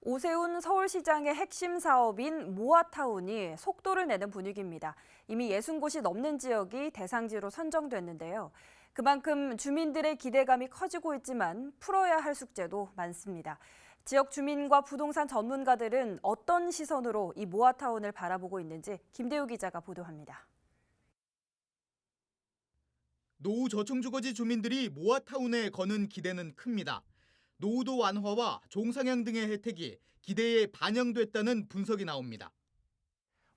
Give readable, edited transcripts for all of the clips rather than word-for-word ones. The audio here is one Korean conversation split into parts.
오세훈 서울시장의 핵심 사업인 모아타운이 속도를 내는 분위기입니다. 이미 60곳이 넘는 지역이 대상지로 선정됐는데요. 그만큼 주민들의 기대감이 커지고 있지만 풀어야 할 숙제도 많습니다. 지역 주민과 부동산 전문가들은 어떤 시선으로 이 모아타운을 바라보고 있는지 김대우 기자가 보도합니다. 노후 저층주거지 주민들이 모아타운에 거는 기대는 큽니다. 노후도 완화와 종상향 등의 혜택이 기대에 반영됐다는 분석이 나옵니다.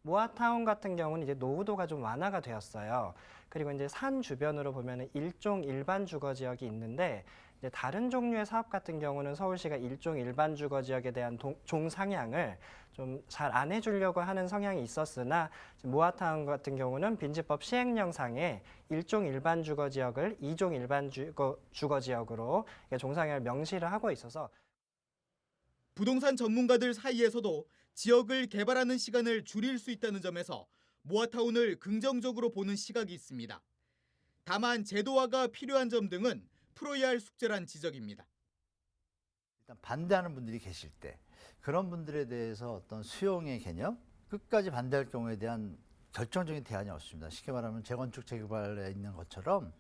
모아타운 같은 경우는 이제 노후도가 좀 완화가 되었어요. 그리고 이제 산 주변으로 보면은 일종 일반 주거 지역이 있는데 이제 다른 종류의 사업 같은 경우는 서울시가 일종 일반 주거 지역에 대한 종상향을 좀 잘 안 해주려고 하는 성향이 있었으나 모아타운 같은 경우는 빈집법 시행령상에 일종 일반 주거 지역을 이종 일반 주거 지역으로 종상향을 명시를 하고 있어서. 부동산 전문가들 사이에서도 지역을 개발하는 시간을 줄일 수 있다는 점에서 모아타운을 긍정적으로 보는 시각이 있습니다. 다만 제도화가 필요한 점 등은 풀어야 할 숙제란 지적입니다. 일단 반대하는 분들이 계실 때 그런 분들에 대해서 어떤 수용의 개념, 끝까지 반대할 경우에 대한 결정적인 대안이 없습니다. 쉽게 말하면 재건축 재개발에 있는 것처럼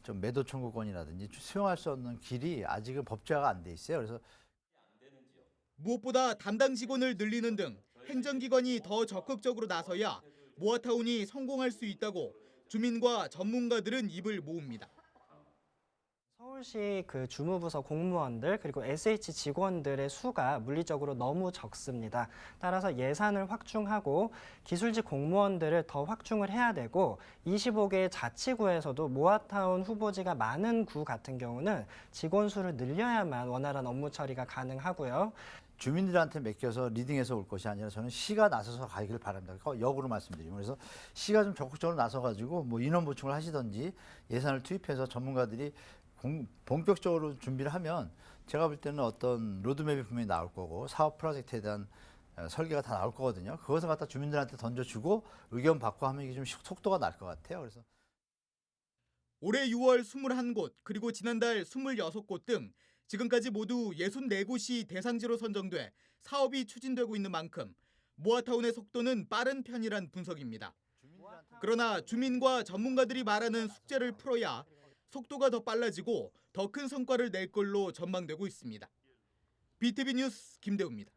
좀 매도 청구권이라든지 수용할 수 없는 길이 아직은 법제화가 안 돼 있어요. 그래서 무엇보다 담당 직원을 늘리는 등 행정기관이 더 적극적으로 나서야 모아타운이 성공할 수 있다고 주민과 전문가들은 입을 모읍니다. 서울시 그 주무부서 공무원들 그리고 SH 직원들의 수가 물리적으로 너무 적습니다. 따라서 예산을 확충하고 기술직 공무원들을 더 확충을 해야 되고 25개 자치구에서도 모아타운 후보지가 많은 구 같은 경우는 직원 수를 늘려야만 원활한 업무 처리가 가능하고요. 주민들한테 맡겨서 리딩해서 올 것이 아니라 저는 시가 나서서 가기를 바랍니다. 역으로 말씀드리면 그래서 시가 좀 적극적으로 나서가지고 뭐 인원 보충을 하시든지 예산을 투입해서 전문가들이 본격적으로 준비를 하면 제가 볼 때는 어떤 로드맵이 분명히 나올 거고 사업 프로젝트에 대한 설계가 다 나올 거거든요. 그것을 갖다 주민들한테 던져주고 의견 받고 하면 이게 좀 속도가 날 것 같아요. 그래서 올해 6월 21곳 그리고 지난달 26곳 등 지금까지 모두 64곳이 대상지로 선정돼 사업이 추진되고 있는 만큼 모아타운의 속도는 빠른 편이란 분석입니다. 그러나 주민과 전문가들이 말하는 숙제를 풀어야 속도가 더 빨라지고 더 큰 성과를 낼 걸로 전망되고 있습니다. BTV 뉴스 김대우입니다.